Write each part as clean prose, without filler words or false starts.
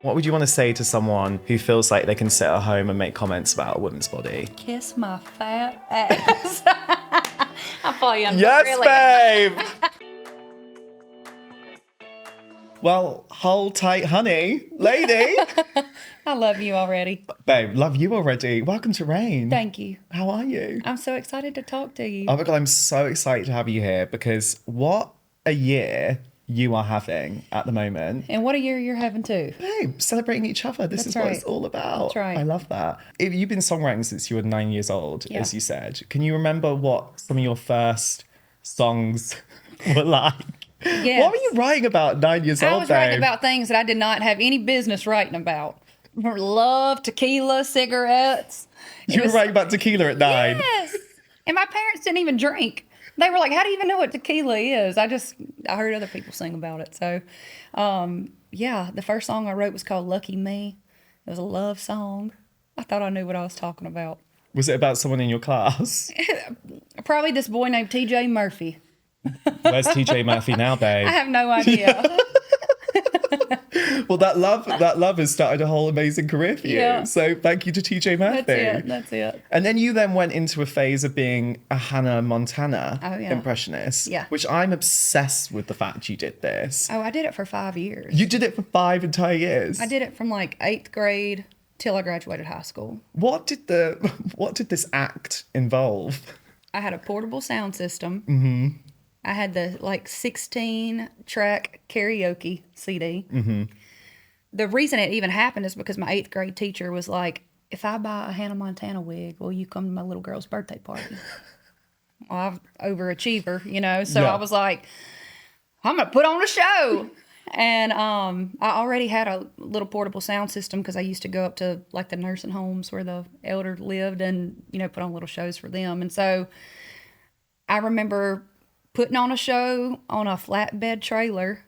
What would you want to say to someone who feels like they can sit at home and make comments about a woman's body? Kiss my fat ass. I'm playing. Yes, really. babe! Well, hold tight, honey. Lady! I love you already. Babe, love you already. Welcome to Rain. Thank you. How are you? I'm so excited to talk to you. Oh my God, I'm so excited to have you here because what a year you are having at the moment. And what a year you're having too. Babe, celebrating each other. This is what it's all about. That's right. I love that. You've been songwriting since you were 9 years old, Yeah. as you said. Can you remember what some of your first songs were like? Yes. What were you writing about 9 years old, I was writing about things that I did not have any business writing about. Love, tequila, cigarettes. You were writing about tequila at 9? Yes. And my parents didn't even drink. They were like, how do you even know what tequila is? I heard other people sing about it. So, yeah, the first song I wrote was called Lucky Me. It was a love song. I thought I knew what I was talking about. Was it about someone in your class? Probably this boy named TJ Murphy. Where's TJ Murphy now, babe? I have no idea. Well, that love has started a whole amazing career for you. Yeah. So thank you to TJ Murphy. That's it. And then you then went into a phase of being a Hannah Montana impressionist. Yeah. Which I'm obsessed with the fact you did this. Oh, I did it for 5 years. You did it for 5 entire years. I did it from like 8th grade till I graduated high school. What did this act involve? I had a portable sound system. Mm-hmm. I had the 16-track karaoke CD. Mm-hmm. The reason it even happened is because my 8th grade teacher was like, if I buy a Hannah Montana wig, will you come to my little girl's birthday party? Well, I'm an overachiever, so Yeah. I was like, I'm going to put on a show. And I already had a little portable sound system because I used to go up to like the nursing homes where the elder lived and, put on little shows for them. And so I remember putting on a show on a flatbed trailer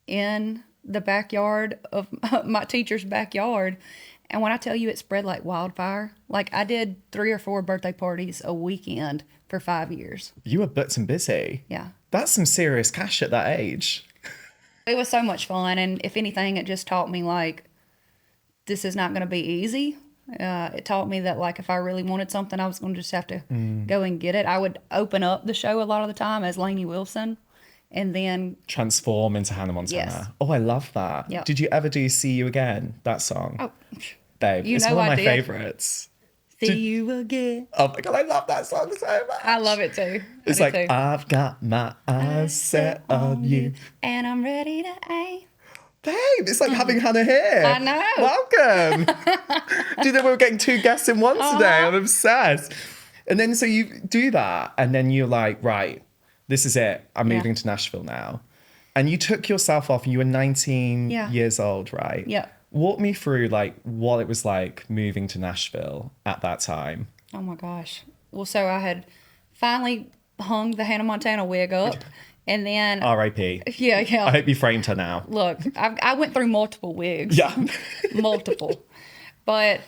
in the backyard of my teacher's backyard. And when I tell you it spread like wildfire, like I did 3 or 4 birthday parties a weekend for 5 years. You were butts and busy. Yeah. That's some serious cash at that age. It was so much fun. And if anything, it just taught me like, this is not going to be easy. It taught me that like if I really wanted something, I was going to just have to go and get it. I would open up the show a lot of the time as Lainey Wilson and then transform into Hannah Montana. Yes. Oh, I love that. Yep. Did you ever do See You Again, that song? Oh, babe, it's one of my favorites. See you again. Oh my God, I love that song so much. I love it too. It's like, I've got my eyes set on you. And I'm ready to aim. Babe, it's like having Hannah here. I know. Welcome. Do you know we were getting 2 guests in one today? I'm obsessed. And then so you do that and then you're like, right, this is it. I'm moving to Nashville now. And you took yourself off and you were 19 years old, right? Yeah. Walk me through like what it was like moving to Nashville at that time. Oh my gosh. Well, so I had finally hung the Hannah Montana wig up. And then R.I.P. Yeah. I hope you framed her now. Look, I went through multiple wigs. Yeah. Multiple. But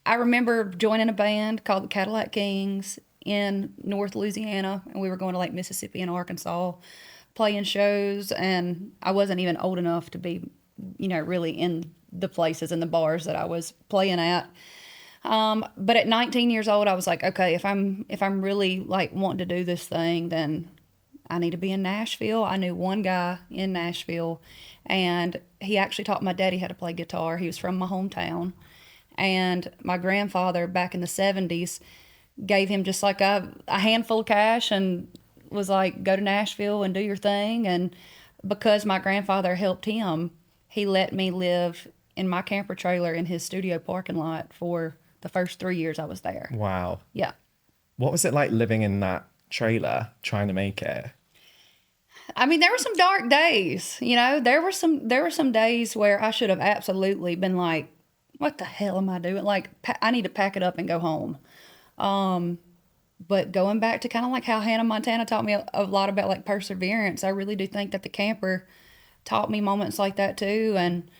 I remember joining a band called the Cadillac Kings in North Louisiana. And we were going to like Mississippi and Arkansas playing shows. And I wasn't even old enough to be, really in the places and the bars that I was playing at. But at 19 years old, I was like, okay, if I'm really like wanting to do this thing, then I need to be in Nashville. I knew one guy in Nashville, and he actually taught my daddy how to play guitar. He was from my hometown. And my grandfather back in the 70s gave him just like a handful of cash and was like, go to Nashville and do your thing. And because my grandfather helped him, he let me live in my camper trailer in his studio parking lot for the first 3 years I was there. Wow. Yeah. What was it like living in that trailer, trying to make it? I mean, there were some dark days, there were some days where I should have absolutely been like, what the hell am I doing? Like, I need to pack it up and go home. But going back to kind of like how Hannah Montana taught me a lot about like perseverance, I really do think that the camper taught me moments like that too. And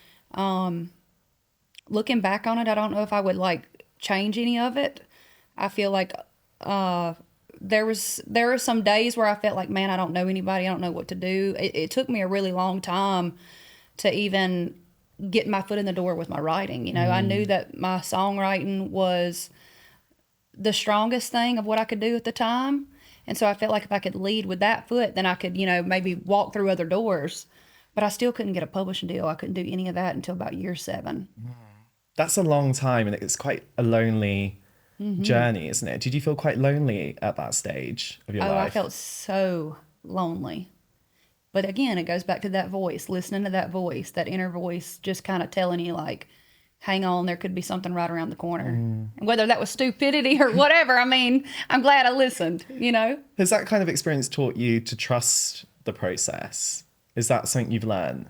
looking back on it, I don't know if I would like change any of it. I feel like there were some days where I felt like, man, I don't know anybody. I don't know what to do. It took me a really long time to even getting my foot in the door with my writing. You know, I knew that my songwriting was the strongest thing of what I could do at the time. And so I felt like if I could lead with that foot, then I could, you know, maybe walk through other doors. But I still couldn't get a publishing deal. I couldn't do any of that until about year 7. That's a long time, and it's quite a lonely journey, isn't it? Did you feel quite lonely at that stage of your life? I felt so lonely. But again, it goes back to that voice, listening to that voice, that inner voice just kind of telling you, like, hang on, there could be something right around the corner. And whether that was stupidity or whatever, I mean, I'm glad I listened, you know? Has that kind of experience taught you to trust the process? Is that something you've learned?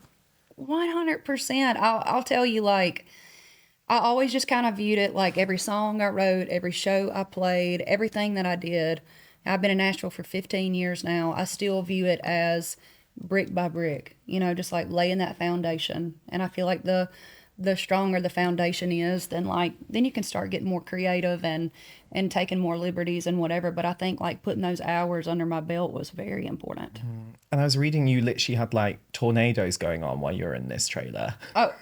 100%. I'll tell you, like, I always just kind of viewed it like every song I wrote, every show I played, everything that I did. I've been in Nashville for 15 years now. I still view it as brick by brick, you know, just like laying that foundation. And I feel like the stronger the foundation is, then you can start getting more creative and taking more liberties and whatever. But I think like putting those hours under my belt was very important. And I was reading you literally had like tornadoes going on while you were in this trailer. Oh,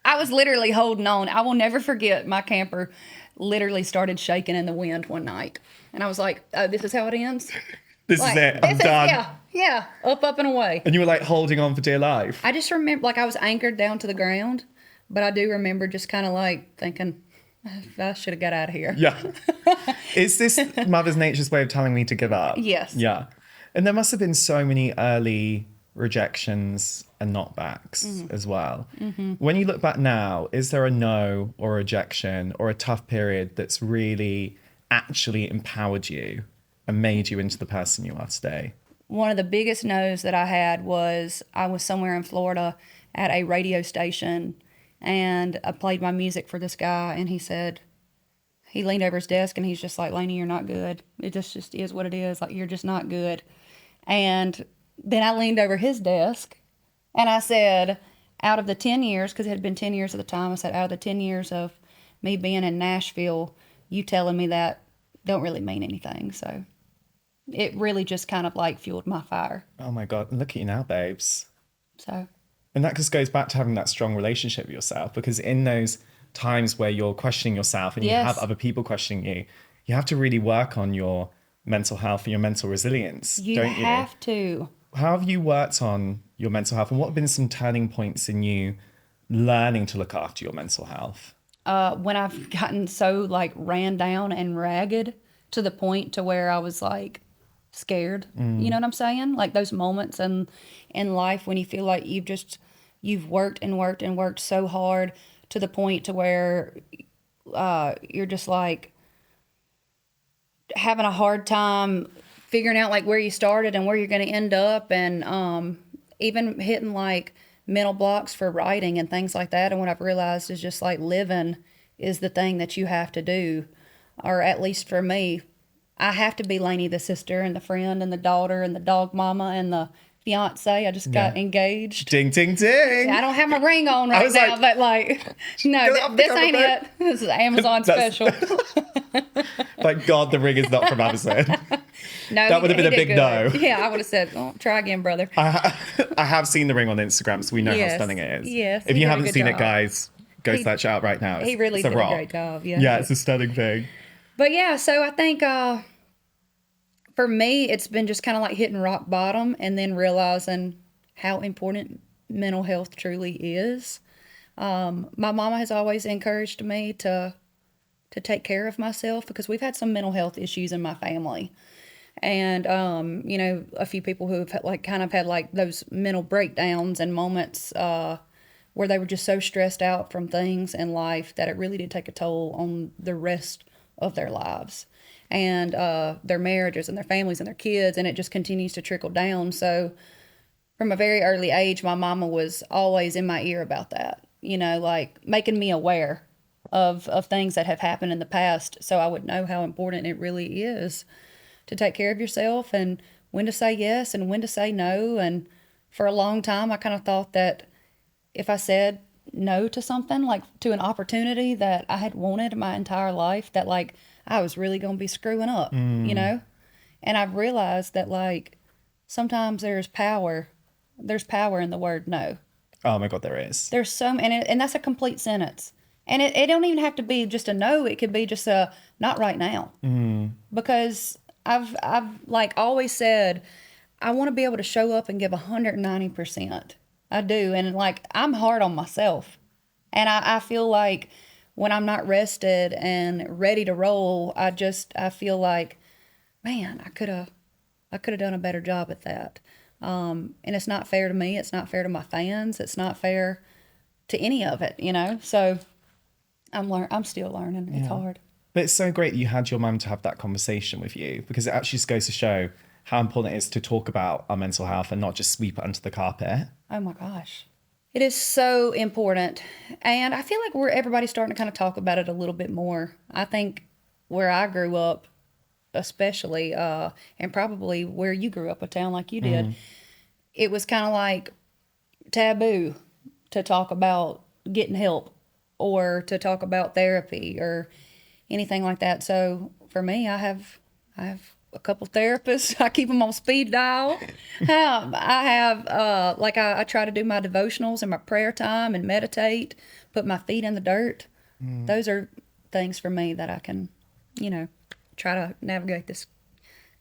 I was literally holding on. I will never forget, my camper literally started shaking in the wind one night. And I was like, oh, this is how it ends? This is it. I'm done. Yeah. Up and away. And you were like holding on for dear life. I just remember, like, I was anchored down to the ground, but I do remember just kind of like thinking, I should have got out of here. Yeah. Is this Mother's Nature's way of telling me to give up? Yes. Yeah. And there must have been so many early rejections and knockbacks as well. When you look back now, is there a no or a rejection or a tough period that's really actually empowered you and made you into the person you are today? One of the biggest no's that I had was I was somewhere in Florida at a radio station, and I played my music for this guy, and he leaned over his desk and he's just like, Lainey, you're not good. It just is what it is. Like, you're just not good. And then I leaned over his desk and I said, out of the 10 years, because it had been 10 years at the time, I said, out of the 10 years of me being in Nashville, you telling me that don't really mean anything. So it really just kind of like fueled my fire. Oh my God. Look at you now, babes. So. And that just goes back to having that strong relationship with yourself, because in those times where you're questioning yourself and you have other people questioning you, you have to really work on your mental health and your mental resilience, don't you? You have to. How have you worked on your mental health, and what have been some turning points in you learning to look after your mental health? When I've gotten so like ran down and ragged to the point to where I was like scared, you know what I'm saying? Like those moments in life when you feel like you've worked and worked and worked so hard to the point to where you're just like having a hard time figuring out like where you started and where you're going to end up, and even hitting like mental blocks for writing and things like that. And what I've realized is just like living is the thing that you have to do, or at least for me, I have to be Lainey, the sister and the friend and the daughter and the dog mama and the fiance. I just got engaged. Ding, ding, ding. I don't have my ring on right now, like, but like, no, this ain't it. This is Amazon special. Thank God the ring is not from Amazon. No, that would have been a big no. Yeah, I would have said, oh, try again, brother. I have seen the ring on Instagram, so we know how stunning it is. Yes. If you haven't seen it, guys, go search it out right now. He really did a great job. Yeah. Yeah, it's a stunning thing. But yeah, so I think for me, it's been just kind of like hitting rock bottom and then realizing how important mental health truly is. My mama has always encouraged me to take care of myself, because we've had some mental health issues in my family. And, you know, a few people who have like kind of had like those mental breakdowns and moments where they were just so stressed out from things in life that it really did take a toll on the rest of their lives and their marriages and their families and their kids. And it just continues to trickle down. So from a very early age, my mama was always in my ear about that, you know, like making me aware of things that have happened in the past, so I would know how important it really is to take care of yourself and when to say yes and when to say no. And for a long time, I kind of thought that if I said no to something, like to an opportunity that I had wanted my entire life, that like I was really going to be screwing up, you know? And I've realized that like sometimes there's power in the word no. Oh my God, there is. There's and that's a complete sentence. And it don't even have to be just a no. It could be just a not right now. Because I've like always said, I want to be able to show up and give 190%. I do. And like, I'm hard on myself. And I feel like when I'm not rested and ready to roll, I feel like, man, I could have done a better job at that. And it's not fair to me. It's not fair to my fans. It's not fair to any of it, you know? So I'm still learning. It's hard. But it's so great that you had your mum to have that conversation with you, because it actually just goes to show how important it is to talk about our mental health and not just sweep it under the carpet. Oh my gosh. It is so important. And I feel like everybody's starting to kind of talk about it a little bit more. I think where I grew up, especially, and probably where you grew up, a town like you did, it was kind of like taboo to talk about getting help or to talk about therapy or anything like that. So for me, I have a couple therapists. I keep them on speed dial. I try to do my devotionals and my prayer time and meditate, put my feet in the dirt. Those are things for me that I can, try to navigate this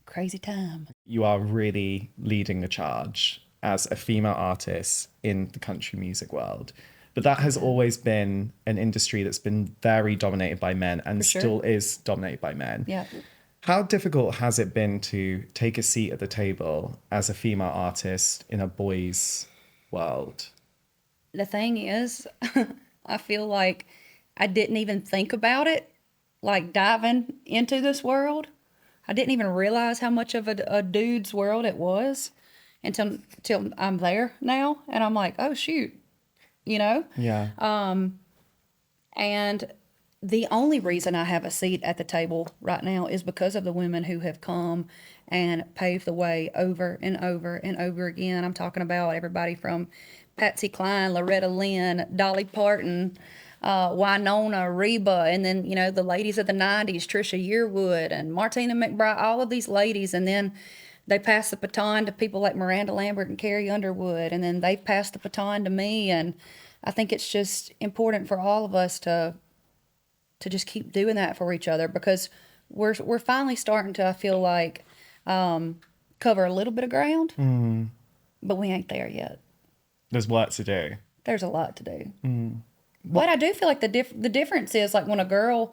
crazy time. You are really leading the charge as a female artist in the country music world. But that has always been an industry that's been very dominated by men and still is dominated by men. Yeah. How difficult has it been to take a seat at the table as a female artist in a boys' world? The thing is, I feel like I didn't even think about it, like diving into this world. I didn't even realize how much of a dude's world it was until I'm there now. And I'm like, oh, shoot, Yeah. And the only reason I have a seat at the table right now is because of the women who have come and paved the way over and over and over again. I'm talking about everybody from Patsy Cline, Loretta Lynn, Dolly Parton, Winona, Reba, and then, the ladies of the 90s, Trisha Yearwood and Martina McBride, all of these ladies. And then they passed the baton to people like Miranda Lambert and Carrie Underwood. And then they've passed the baton to me. And I think it's just important for all of us to just keep doing that for each other, because we're finally starting to, I feel like, cover a little bit of ground, but we ain't there yet. There's work to do. There's a lot to do. But I do feel like the difference is, like, when a girl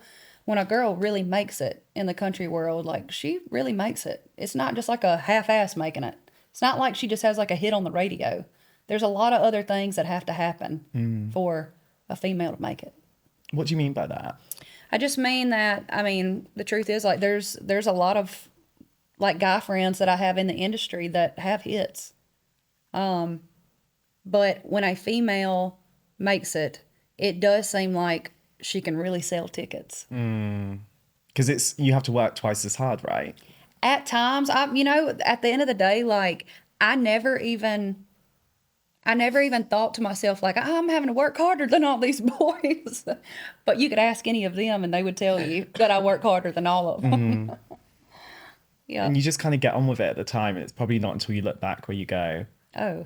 really makes it in the country world, like, she really makes it. It's not just like a half-ass making it. It's not like she just has like a hit on the radio. There's a lot of other things that have to happen for a female to make it. What do you mean by that? I just mean that, the truth is, like, there's a lot of, like, guy friends that I have in the industry that have hits. But when a female makes it, it does seem like she can really sell tickets. Because you have to work twice as hard, right? At times, at the end of the day, like, I never even thought to myself, like, I'm having to work harder than all these boys. But you could ask any of them and they would tell you that I work harder than all of them. Yeah. And you just kind of get on with it at the time. And it's probably not until you look back where you go, oh.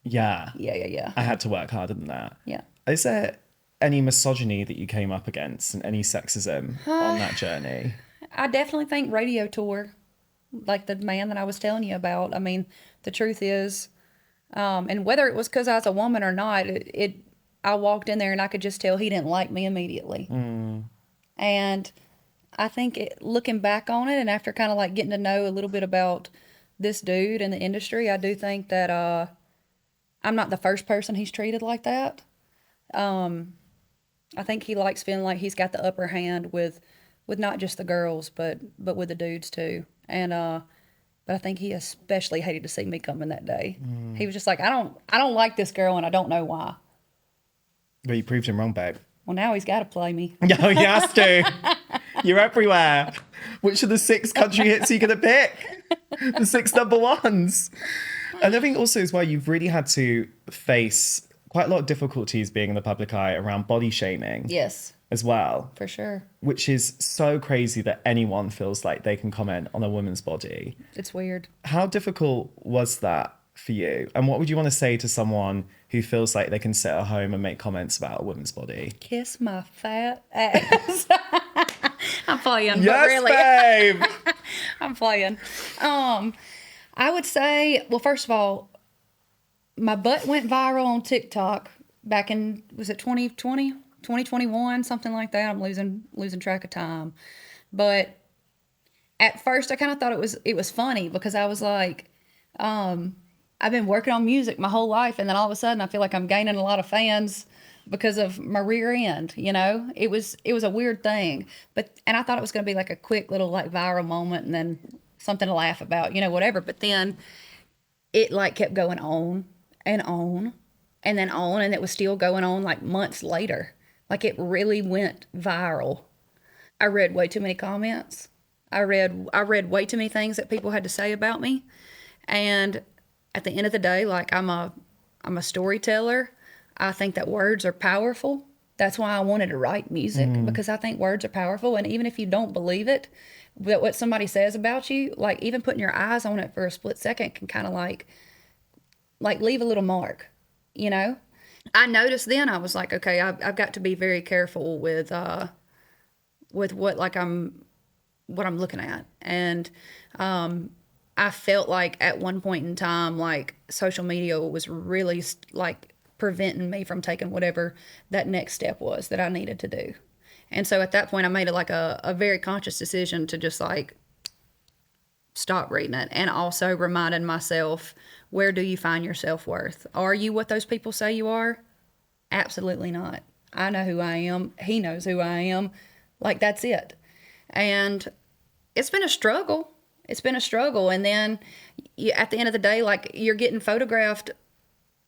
Yeah. Yeah. I had to work harder than that. Yeah. Is there any misogyny that you came up against and any sexism on that journey? I definitely think radio tour, like the man that I was telling you about. The truth is, and whether it was because I was a woman or not, I walked in there and I could just tell he didn't like me immediately. And I think looking back on it, and after kind of like getting to know a little bit about this dude in the industry, I do think that I'm not the first person he's treated like that. I think he likes feeling like he's got the upper hand with not just the girls, but with the dudes too. And but I think he especially hated to see me coming that day. He was just like, I don't like this girl, and I don't know why. But you proved him wrong, babe. Well, now he's got to play me. No, he has to. You're everywhere. Which of the 6 country hits are you going to pick? The 6 number ones. And I think also as well, you've really had to face quite a lot of difficulties being in the public eye around body shaming. Yes. As well. For sure. Which is so crazy that anyone feels like they can comment on a woman's body. It's weird. How difficult was that for you? And what would you want to say to someone who feels like they can sit at home and make comments about a woman's body. Kiss my fat ass. I'm playing, but Yes, really, babe. I'm playing. I would say, well, first of all, my butt went viral on TikTok back in, was it 2020, 2021, something like that. I'm losing track of time. But at first I kind of thought it was funny because I was like, I've been working on music my whole life, and then all of a sudden I feel like I'm gaining a lot of fans because of my rear end, you know? It was a weird thing. And I thought it was going to be like a quick little like viral moment and then something to laugh about, you know, whatever. But then it like kept going on and on and then on, and it was still going on like months later. Like it really went viral. I read way too many comments. I read way too many things that people had to say about me. And at the end of the day, like I'm a storyteller. I think that words are powerful. That's why I wanted to write music, because I think words are powerful. And even if you don't believe it, that what somebody says about you, like even putting your eyes on it for a split second can kind of like leave a little mark, you know? I noticed then, I was like, okay, I've got to be very careful with what I'm looking at. And I felt like at one point in time, like social media was really like preventing me from taking whatever that next step was that I needed to do. And so at that point, I made it like a very conscious decision to just like stop reading it, and also reminding myself, where do you find your self-worth? Are you what those people say you are? Absolutely not. I know who I am. He knows who I am. Like, that's it. And it's been a struggle. It's been a struggle. And then at the end of the day, like, you're getting photographed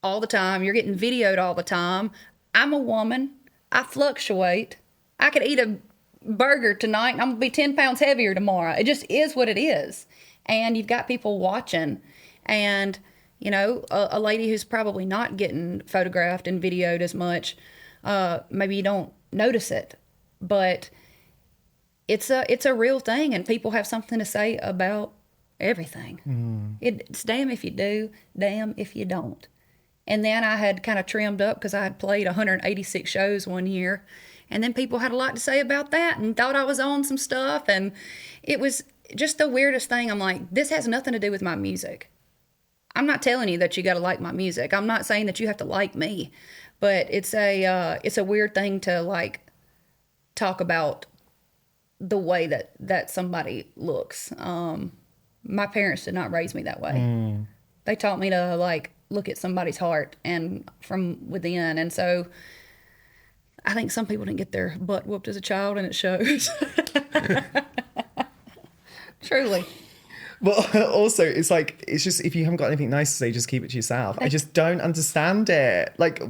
all the time. You're getting videoed all the time. I'm a woman. I fluctuate. I could eat a burger tonight and I'm going to be 10 pounds heavier tomorrow. It just is what it is. And you've got people watching. And, you know, a lady who's probably not getting photographed and videoed as much, maybe you don't notice it. But it's a real thing, and people have something to say about everything. It's damn if you do, damn if you don't. And then I had kind of trimmed up because I had played 186 shows one year, and then people had a lot to say about that and thought I was on some stuff, and it was just the weirdest thing. I'm like, this has nothing to do with my music. I'm not telling you that you got to like my music. I'm not saying that you have to like me, but it's a weird thing to like talk about the way that somebody looks. My parents did not raise me that way. They taught me to like look at somebody's heart and from within. And so I think some people didn't get their butt whooped as a child, and it shows. Truly. But also, it's like, it's just, if you haven't got anything nice to say, just keep it to yourself. I just don't understand it. Like,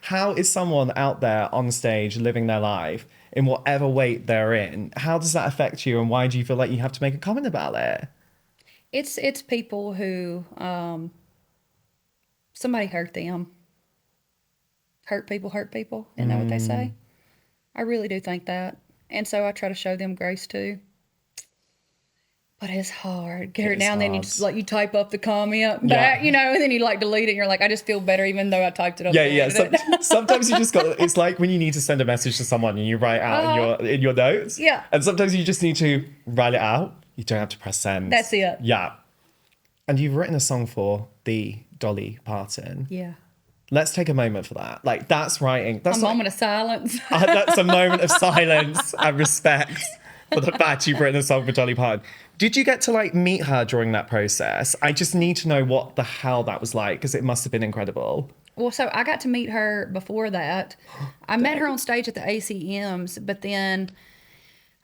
how is someone out there on stage living their life in whatever weight they're in? How does that affect you, and why do you feel like you have to make a comment about it? It's people who, somebody hurt them. Hurt people. Isn't that what they say? I really do think that. And so I try to show them grace too. But it's hard. Every now and then you just like, you type up the comment back, you know, and then you like delete it and you're like, I just feel better even though I typed it up. Yeah. Sometimes you just got, it's like when you need to send a message to someone and you write out in your notes. Yeah. And sometimes you just need to write it out. You don't have to press send. That's it. Yeah. And you've written a song for the Dolly Parton. Yeah. Let's take a moment for that. Like, that's writing. That's a moment of silence. That's a moment of silence and respect for the fact you've written a song for Dolly Parton. Did you get to like meet her during that process? I just need to know what the hell that was like, because it must have been incredible. Well, so I got to meet her before that. I met her on stage at the ACMs, but then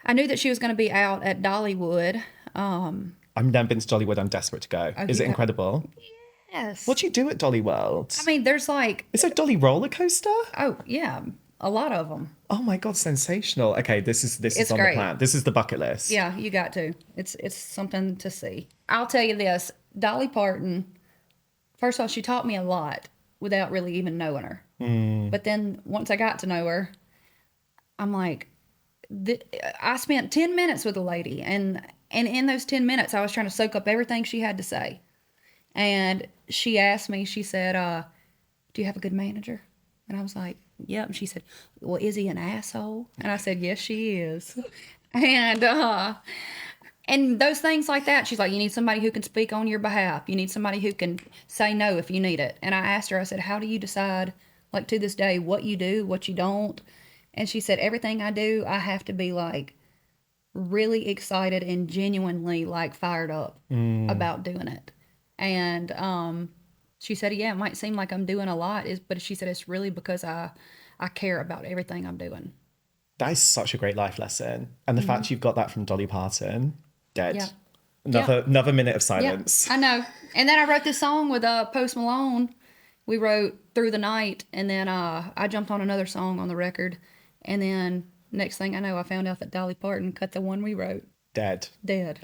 I knew that she was going to be out at Dollywood. I've never been to Dollywood. I'm desperate to go. Is it incredible? Yes. What do you do at Dolly World? I mean, there's like... It's a Dolly roller coaster? Oh, yeah. A lot of them. Oh my God, sensational. Okay, this is on great. The plan. This is the bucket list. Yeah, you got to. It's something to see. I'll tell you this. Dolly Parton, first of all, she taught me a lot without really even knowing her. But then once I got to know her, I'm like, I spent 10 minutes with a lady, and in those 10 minutes, I was trying to soak up everything she had to say. And she asked me, she said, do do you have a good manager? And I was like, yep. And she said, well, is he an asshole? And I said, yes, she is. And those things like that, she's like, you need somebody who can speak on your behalf. You need somebody who can say no if you need it. And I asked her, I said, how do you decide, like to this day, what you do, what you don't? And she said, everything I do, I have to be like really excited and genuinely like fired up about doing it. And she said, yeah, it might seem like I'm doing a lot, but she said, it's really because I care about everything I'm doing. That is such a great life lesson. And the fact you've got that from Dolly Parton, dead. Yeah. Another minute of silence. Yeah, I know. And then I wrote this song with Post Malone. We wrote Through the Night, and then I jumped on another song on the record. And then next thing I know, I found out that Dolly Parton cut the one we wrote. Dead.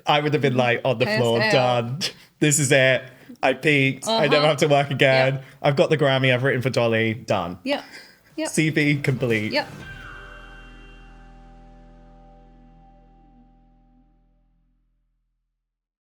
I would have been like on the Passed floor, out. done. This is it. I peaked. I never have to work again. Yep. I've got the Grammy. I've written for Dolly. Done. Yep. CV complete. Yep.